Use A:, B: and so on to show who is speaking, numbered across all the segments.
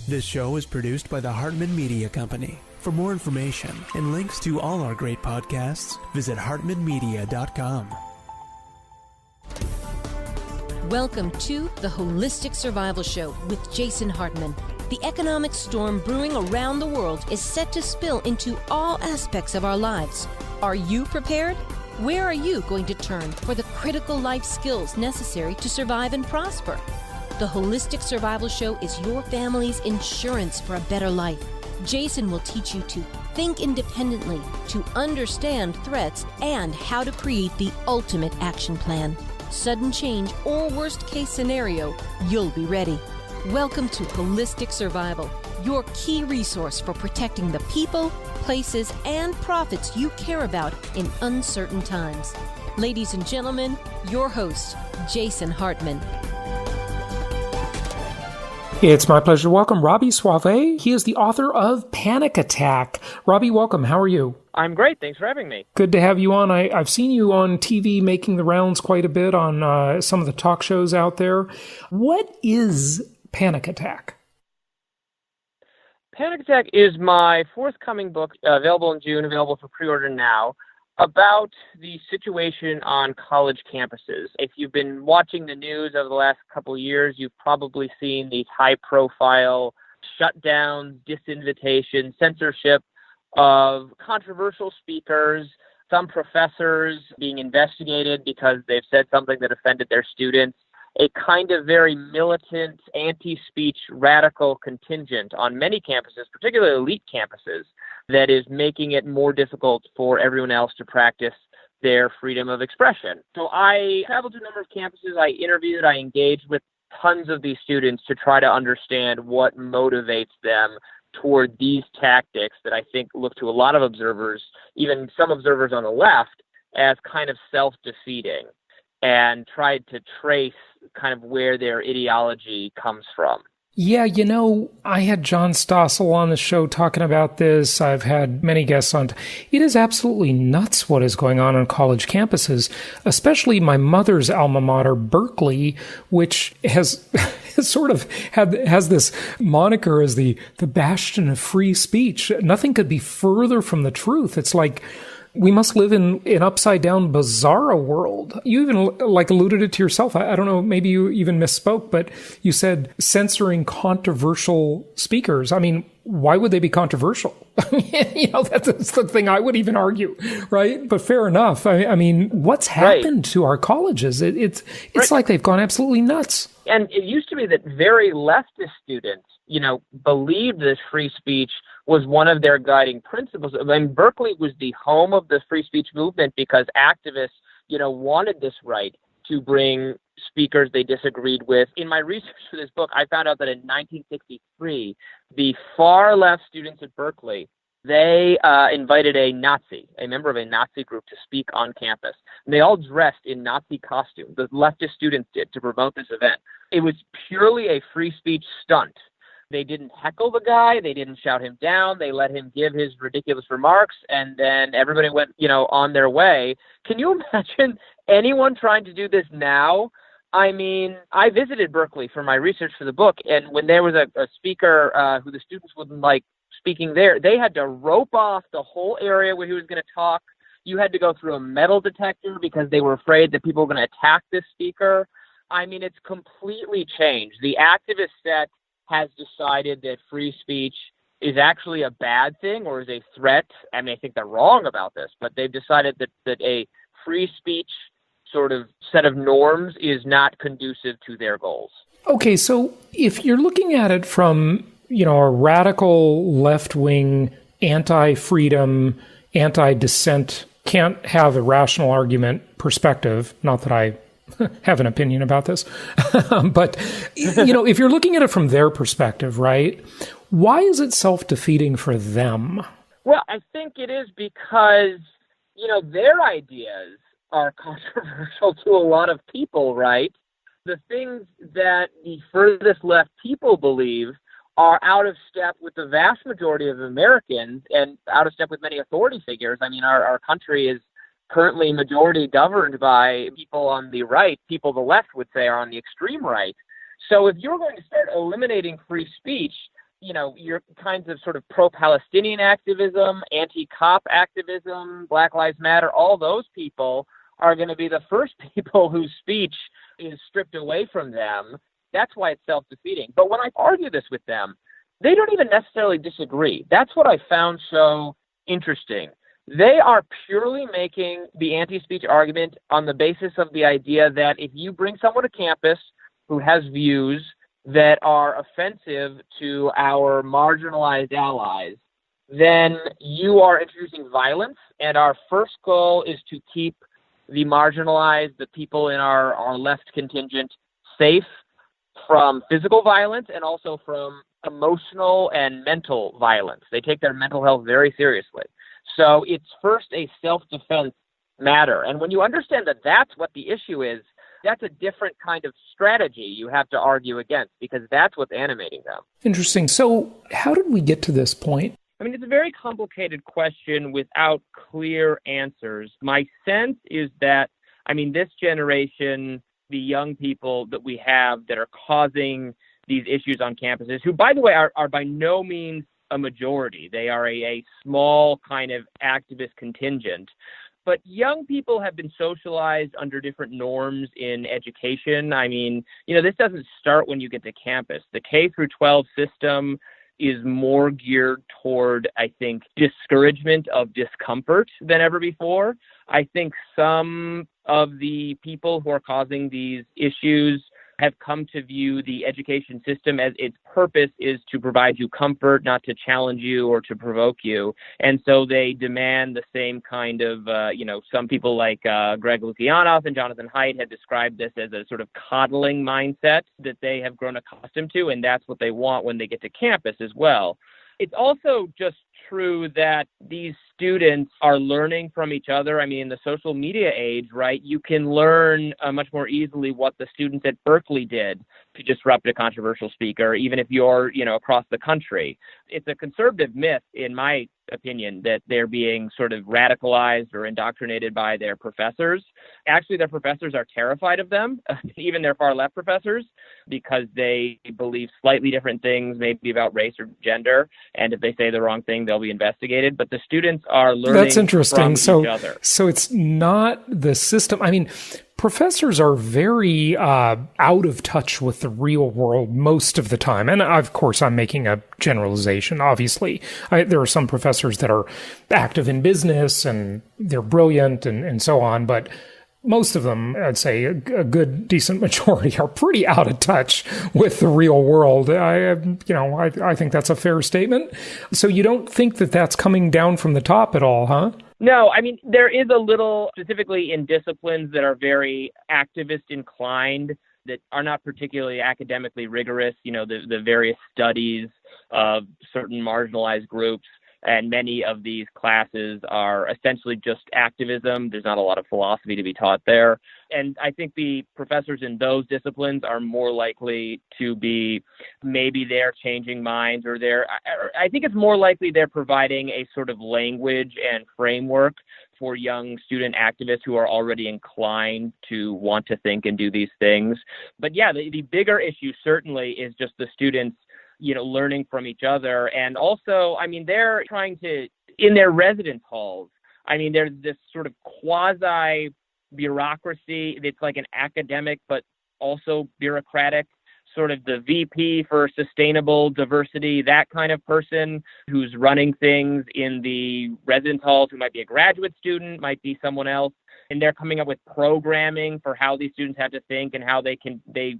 A: This show is produced by the Hartman Media Company. For more information and links to all our great podcasts, visit hartmanmedia.com.
B: Welcome to the Holistic Survival Show with Jason Hartman. The economic storm brewing around the world is set to spill into all aspects of our lives. Are you prepared? Where are you going to turn for the critical life skills necessary to survive and prosper? The Holistic Survival Show is your family's insurance for a better life. Jason will teach you to think independently, to understand threats, and how to create the ultimate action plan. Sudden change or worst case scenario, you'll be ready. Welcome to Holistic Survival, your key resource for protecting the people, places, and profits you care about in uncertain times. Ladies and gentlemen, your host, Jason Hartman.
C: It's my pleasure to welcome Robby Soave. He is the author of Panic Attack. Robby, welcome. How are you?
D: I'm great. Thanks for having me.
C: Good to have you on. I've seen you on TV making the rounds quite a bit on some of the talk shows out there. What is Panic Attack?
D: Panic Attack is my forthcoming book, available in June, available for pre-order now, about the situation on college campuses. If you've been watching the news over the last couple of years, you've probably seen these high-profile shutdowns, disinvitation, censorship of controversial speakers, some professors being investigated because they've said something that offended their students, a kind of very militant, anti-speech, radical contingent on many campuses, particularly elite campuses, that is making it more difficult for everyone else to practice their freedom of expression. So I traveled to a number of campuses, I interviewed, I engaged with tons of these students to try to understand what motivates them toward these tactics that I think look to a lot of observers, even some observers on the left, as kind of self-defeating, and tried to trace kind of where their ideology comes from.
C: Yeah, I had John Stossel on the show talking about this. I've had many guests on. It is absolutely nuts what is going on college campuses, especially my mother's alma mater, Berkeley, which has sort of has this moniker as the bastion of free speech. Nothing could be further from the truth. It's like we must live in an upside-down, bizarro world. You even alluded it to yourself. I don't know, maybe you even misspoke, but you said censoring controversial speakers. I mean, why would they be controversial? That's the thing I would even argue, right? But fair enough. I mean, what's happened to our colleges? It's like they've gone absolutely nuts.
D: And it used to be that very leftist students, believed that free speech was one of their guiding principles. I mean, Berkeley was the home of the free speech movement because activists, wanted this right to bring speakers they disagreed with. In my research for this book, I found out that in 1963, the far left students at Berkeley, they invited a member of a Nazi group to speak on campus. And they all dressed in Nazi costumes. The leftist students did to promote this event. It was purely a free speech stunt. They didn't heckle the guy. They didn't shout him down. They let him give his ridiculous remarks, and then everybody went, on their way. Can you imagine anyone trying to do this now? I mean, I visited Berkeley for my research for the book, and when there was a speaker who the students wouldn't like speaking there, they had to rope off the whole area where he was going to talk. You had to go through a metal detector because they were afraid that people were going to attack this speaker. I mean, it's completely changed. The activist set has decided that free speech is actually a bad thing or is a threat. I mean, I think they're wrong about this, but they've decided that a free speech sort of set of norms is not conducive to their goals.
C: Okay, so if you're looking at it from, a radical left-wing, anti-freedom, anti-dissent, can't have a rational argument perspective, not that I have an opinion about this. But, if you're looking at it from their perspective, right, why is it self-defeating for them?
D: Well, I think it is because, their ideas are controversial to a lot of people, right? The things that the furthest left people believe are out of step with the vast majority of Americans and out of step with many authority figures. I mean, our country is currently majority governed by people on the right. People the left would say are on the extreme right. So if you're going to start eliminating free speech, your kinds of sort of pro-Palestinian activism, anti-cop activism, Black Lives Matter, all those people are going to be the first people whose speech is stripped away from them. That's why it's self-defeating. But when I argue this with them, they don't even necessarily disagree. That's what I found so interesting. They are purely making the anti-speech argument on the basis of the idea that if you bring someone to campus who has views that are offensive to our marginalized allies, then you are introducing violence, and our first goal is to keep the marginalized, the people in our left contingent, safe from physical violence and also from emotional and mental violence. They take their mental health very seriously. So it's first a self-defense matter. And when you understand that that's what the issue is, that's a different kind of strategy you have to argue against, because that's what's animating them.
C: Interesting. So how did we get to this point?
D: I mean, it's a very complicated question without clear answers. My sense is that, this generation, the young people that we have that are causing these issues on campuses, who, by the way, are by no means a majority. They are a small kind of activist contingent. But young people have been socialized under different norms in education. This doesn't start when you get to campus. The K through 12 system is more geared toward, I think, discouragement of discomfort than ever before. I think some of the people who are causing these issues have come to view the education system as its purpose is to provide you comfort, not to challenge you or to provoke you. And so they demand the same kind of, some people like Greg Lukianoff and Jonathan Haidt had described this as a sort of coddling mindset that they have grown accustomed to, and that's what they want when they get to campus as well. It's also just true that these students are learning from each other. In the social media age, right, you can learn much more easily what the students at Berkeley did to disrupt a controversial speaker, even if you're, across the country. It's a conservative myth, in my opinion, that they're being sort of radicalized or indoctrinated by their professors. Actually, their professors are terrified of them, even their far left professors, because they believe slightly different things, maybe about race or gender. And if they say the wrong thing, they'll be investigated. But the students are learning
C: That's interesting.
D: from each other.
C: So it's not the system. Professors are very out of touch with the real world most of the time. And of course, I'm making a generalization, obviously. There are some professors that are active in business and they're brilliant and so on. But most of them, I'd say a good, decent majority are pretty out of touch with the real world. I think that's a fair statement. So you don't think that that's coming down from the top at all, huh?
D: No, there is a little, specifically in disciplines that are very activist inclined, that are not particularly academically rigorous, the various studies of certain marginalized groups. And many of these classes are essentially just activism. There's not a lot of philosophy to be taught there. And I think the professors in those disciplines are more likely to be, maybe they're changing minds, or I think it's more likely they're providing a sort of language and framework for young student activists who are already inclined to want to think and do these things. But yeah, the bigger issue certainly is just the students learning from each other. And also, they're trying to, in their residence halls, there's this sort of quasi bureaucracy. It's like an academic, but also bureaucratic, sort of the VP for sustainable diversity, that kind of person who's running things in the residence halls, who might be a graduate student, might be someone else. And they're coming up with programming for how these students have to think and how they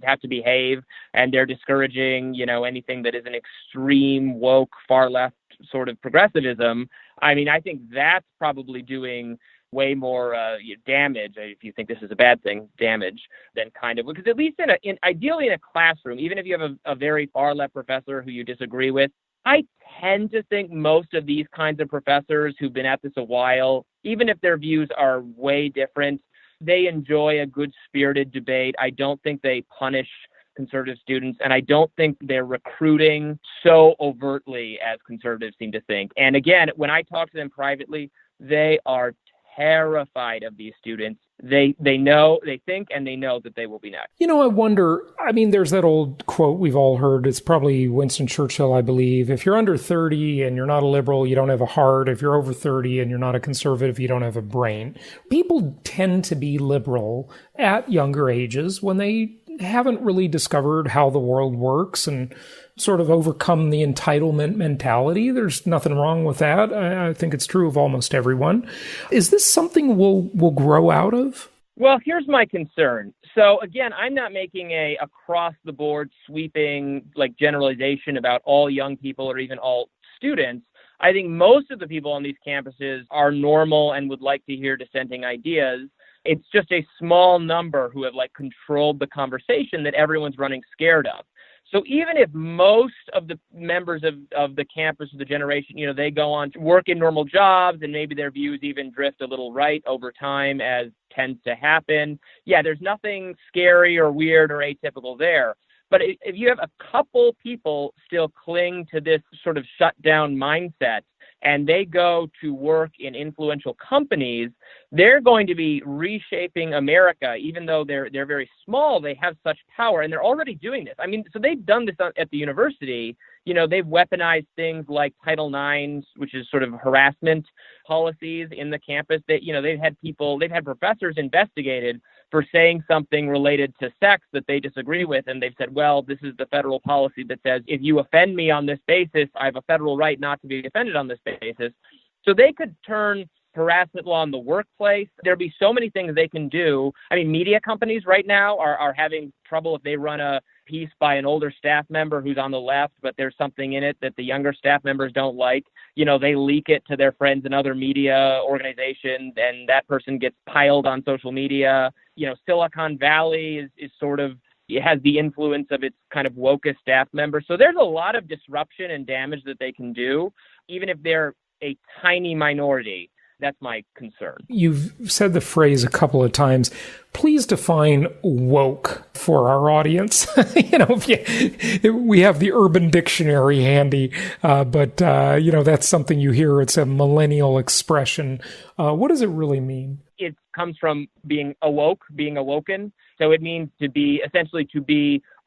D: have to behave. And they're discouraging, anything that is an extreme, woke, far left sort of progressivism. I think that's probably doing way more damage, if you think this is a bad thing, damage, than kind of, because at least ideally in a classroom, even if you have a very far left professor who you disagree with, I tend to think most of these kinds of professors who've been at this a while, even if their views are way different, they enjoy a good-spirited debate. I don't think they punish conservative students, and I don't think they're recruiting so overtly as conservatives seem to think. And again, when I talk to them privately, they are terrified of these students. They know, they think, and they know that they will be next.
C: I wonder, there's that old quote we've all heard. It's probably Winston Churchill, I believe. If you're under 30 and you're not a liberal, you don't have a heart. If you're over 30 and you're not a conservative, you don't have a brain. People tend to be liberal at younger ages when they haven't really discovered how the world works and sort of overcome the entitlement mentality. There's nothing wrong with that. I think it's true of almost everyone. Is this something we'll grow out of?
D: Well, here's my concern. So again, I'm not making a across-the-board sweeping generalization about all young people or even all students. I think most of the people on these campuses are normal and would like to hear dissenting ideas. It's just a small number who have controlled the conversation that everyone's running scared of. So even if most of the members of the campus of the generation, they go on to work in normal jobs and maybe their views even drift a little right over time, as tends to happen. Yeah, there's nothing scary or weird or atypical there. But if you have a couple people still cling to this sort of shutdown mindset and they go to work in influential companies, they're going to be reshaping America. Even though they're very small, they have such power, and they're already doing this. So they've done this at the university. They've weaponized things like Title IX, which is sort of harassment policies in the campus. That they've had professors investigated for saying something related to sex that they disagree with, and they've said, well, this is the federal policy that says if you offend me on this basis, I have a federal right not to be offended on this basis. So they could turn harassment law in the workplace. There'll be so many things they can do. Media companies right now are having trouble if they run a piece by an older staff member who's on the left, but there's something in it that the younger staff members don't like. They leak it to their friends in other media organizations, and that person gets piled on social media. Silicon Valley is sort of, it has the influence of its kind of wokest staff members. So there's a lot of disruption and damage that they can do, even if they're a tiny minority. That's my concern.
C: You've said the phrase a couple of times. Please define woke for our audience. We have the Urban Dictionary handy, but that's something you hear. It's a millennial expression. What does it really mean?
D: It comes from being awoke, being awoken. So it means to be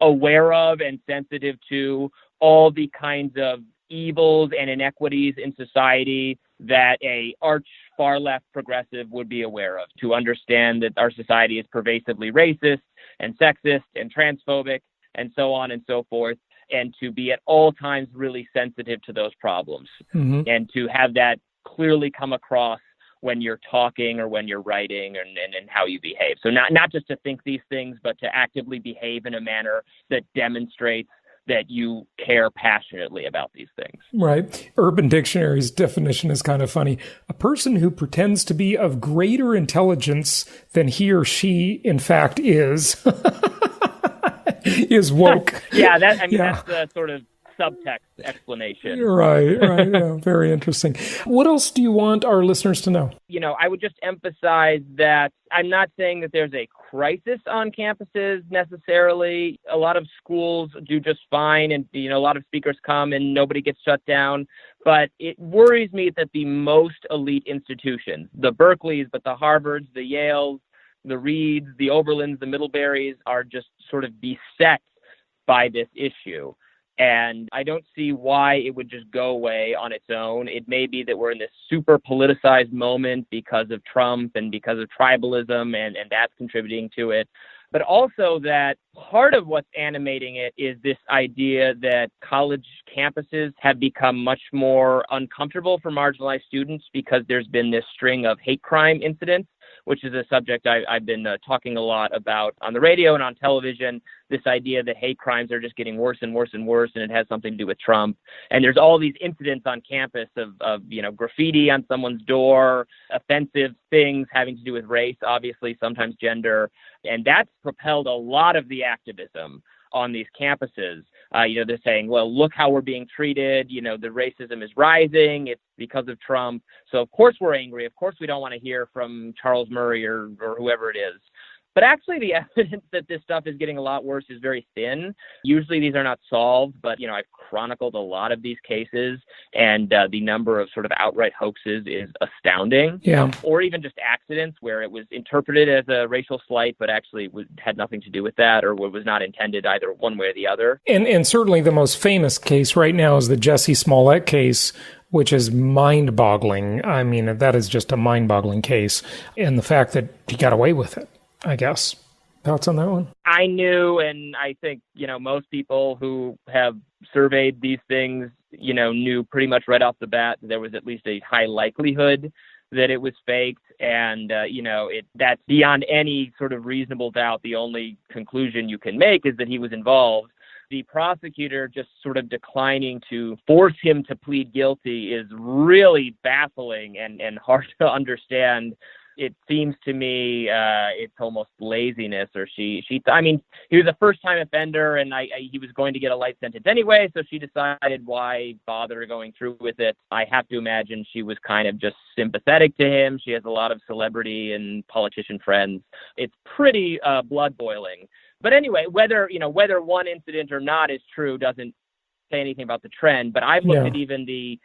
D: aware of and sensitive to all the kinds of evils and inequities in society that a arch far left progressive would be aware of, to understand that our society is pervasively racist and sexist and transphobic and so on and so forth, and to be at all times really sensitive to those problems, and to have that clearly come across when you're talking or when you're writing and how you behave. So not just to think these things, but to actively behave in a manner that demonstrates that you care passionately about these things.
C: Right. Urban Dictionary's definition is kind of funny. A person who pretends to be of greater intelligence than he or she, in fact, is woke.
D: That's the sort of subtext explanation.
C: Right. Yeah, very interesting. What else do you want our listeners to know?
D: I would just emphasize that I'm not saying that there's a crisis on campuses necessarily. A lot of schools do just fine, and a lot of speakers come and nobody gets shut down. But it worries me that the most elite institutions, the Berkeleys, but the Harvards, the Yales, the Reeds, the Oberlins, the Middleburys, are just sort of beset by this issue. And I don't see why it would just go away on its own. It may be that we're in this super politicized moment because of Trump and because of tribalism, and that's contributing to it. But also that part of what's animating it is this idea that college campuses have become much more uncomfortable for marginalized students because there's been this string of hate crime incidents, which is a subject I've been talking a lot about on the radio and on television, this idea that hate crimes are just getting worse and worse and worse, and it has something to do with Trump. And there's all these incidents on campus of graffiti on someone's door, offensive things having to do with race, obviously, sometimes gender. And that's propelled a lot of the activism on these campuses. They're saying, well, look how we're being treated. The racism is rising. It's because of Trump. So of course we're angry. Of course we don't want to hear from Charles Murray or whoever it is. But actually, the evidence that this stuff is getting a lot worse is very thin. Usually these are not solved, but, I've chronicled a lot of these cases, and the number of sort of outright hoaxes is astounding.
C: Yeah.
D: Or even just accidents where it was interpreted as a racial slight, but actually had nothing to do with that, or was not intended either one way or the other.
C: And certainly the most famous case right now is the Jussie Smollett case, which is mind-boggling. I mean, that is just a mind-boggling case. And the fact that he got away with it, I guess. Thoughts on that one?
D: I knew, and I think, most people who have surveyed these things, knew pretty much right off the bat that there was at least a high likelihood that it was faked. And, that's beyond any sort of reasonable doubt. The only conclusion you can make is that he was involved. The prosecutor just sort of declining to force him to plead guilty is really baffling and hard to understand. It seems to me it's almost laziness, or he was a first-time offender, and he was going to get a light sentence anyway, so she decided why bother going through with it. I have to imagine she was kind of just sympathetic to him. She has a lot of celebrity and politician friends. It's pretty blood-boiling. But anyway, whether one incident or not is true doesn't say anything about the trend. But I've looked at even the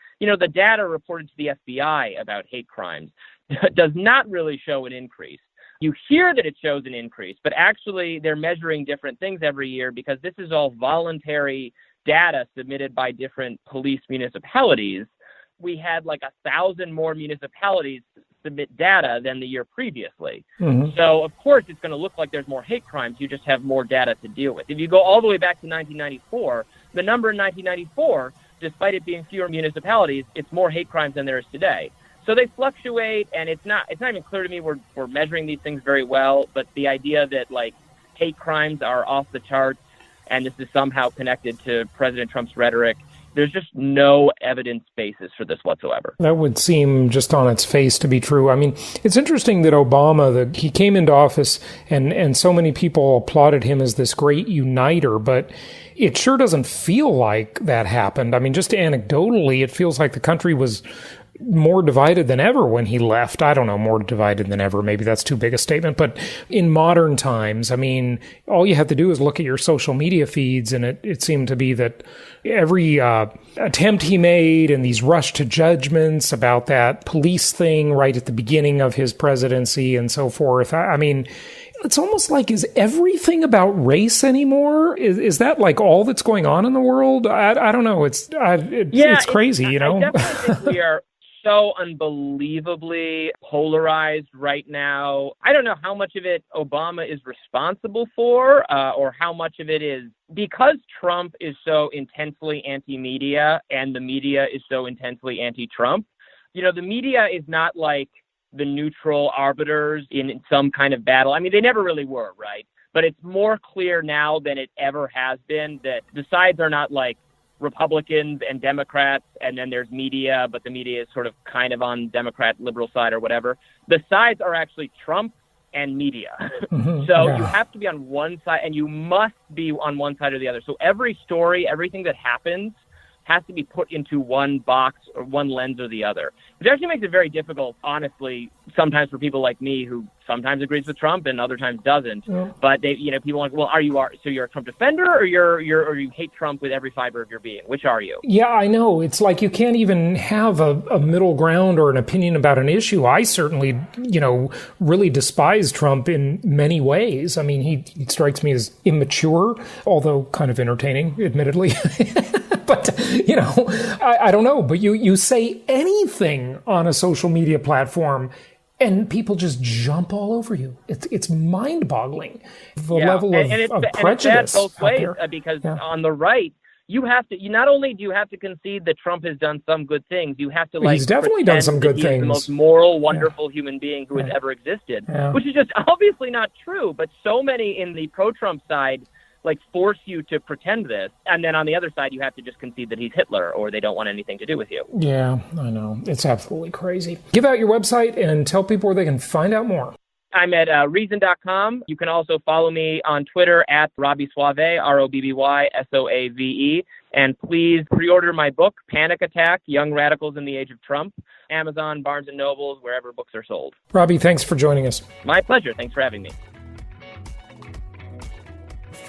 D: data reported to the FBI about hate crimes does not really show an increase. You hear that it shows an increase, but actually they're measuring different things every year because this is all voluntary data submitted by different police municipalities. We had like 1,000 more municipalities submit data than the year previously. Mm-hmm. So, of course, it's going to look like there's more hate crimes. You just have more data to deal with. If you go all the way back to 1994, the number in 1994, despite it being fewer municipalities, it's more hate crimes than there is today. So they fluctuate, and it's not even clear to me we're measuring these things very well, but the idea that, hate crimes are off the charts and this is somehow connected to President Trump's rhetoric, there's just no evidence basis for this whatsoever.
C: That would seem just on its face to be true. I mean, it's interesting that Obama, he came into office and so many people applauded him as this great uniter, but it sure doesn't feel like that happened. I mean, just anecdotally, it feels like the country was more divided than ever when he left. I don't know, more divided than ever. Maybe that's too big a statement. But in modern times, I mean, all you have to do is look at your social media feeds, and it seemed to be that every attempt he made and these rush to judgments about that police thing right at the beginning of his presidency and so forth. I mean, it's almost like, is everything about race anymore? Is that like all that's going on in the world? I don't know. It's crazy, I
D: definitely think we are so unbelievably polarized right now. I don't know how much of it Obama is responsible for, or how much of it is because Trump is so intensely anti-media and the media is so intensely anti-Trump. The media is not like the neutral arbiters in some kind of battle. I mean, they never really were, right? But it's more clear now than it ever has been that the sides are not like Republicans and Democrats, and then there's media, but the media is sort of kind of on Democrat liberal side or whatever. The sides are actually Trump and media. Mm-hmm. So you have to be on one side, and you must be on one side or the other. So every story, everything that happens has to be put into one box or one lens or the other, which actually makes it very difficult, honestly, sometimes for people like me who sometimes agrees with Trump and other times doesn't. Yeah. But they, people want, well, so you're a Trump defender or you hate Trump with every fiber of your being? Which are you?
C: Yeah, I know. It's like you can't even have a middle ground or an opinion about an issue. I certainly, really despise Trump in many ways. I mean, he strikes me as immature, although kind of entertaining, admittedly. But, I don't know. But you say anything on a social media platform and people just jump all over you. It's mind-boggling, the level of prejudice. And it's bad both ways,
D: because on the right, you have to. Not only do you have to concede that Trump has done some good things, you have to
C: he's definitely done some good things.
D: He's the most moral, wonderful human being who has ever existed, which is just obviously not true. But so many in the pro-Trump side force you to pretend this. And then on the other side, you have to just concede that he's Hitler or they don't want anything to do with you.
C: Yeah, I know. It's absolutely crazy. Give out your website and tell people where they can find out more.
D: I'm at reason.com. You can also follow me on Twitter at Robby Soave, ROBBY SOAVE. And please pre-order my book, Panic Attack, Young Radicals in the Age of Trump. Amazon, Barnes & Nobles, wherever books are sold.
C: Robby, thanks for joining us.
D: My pleasure. Thanks for having me.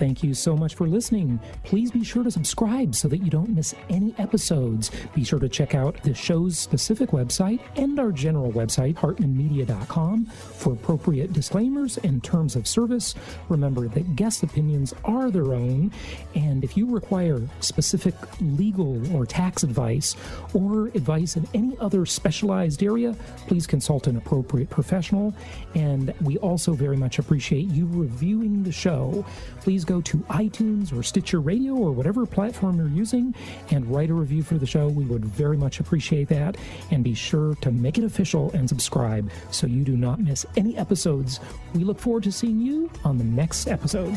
C: Thank you so much for listening. Please be sure to subscribe so that you don't miss any episodes. Be sure to check out the show's specific website and our general website, hartmanmedia.com, for appropriate disclaimers and terms of service. Remember that guest opinions are their own, and if you require specific legal or tax advice or advice in any other specialized area, please consult an appropriate professional. And we also very much appreciate you reviewing the show. Please go to iTunes or Stitcher Radio or whatever platform you're using and write a review for the show. We would very much appreciate that. And be sure to make it official and subscribe so you do not miss any episodes. We look forward to seeing you on the next episode.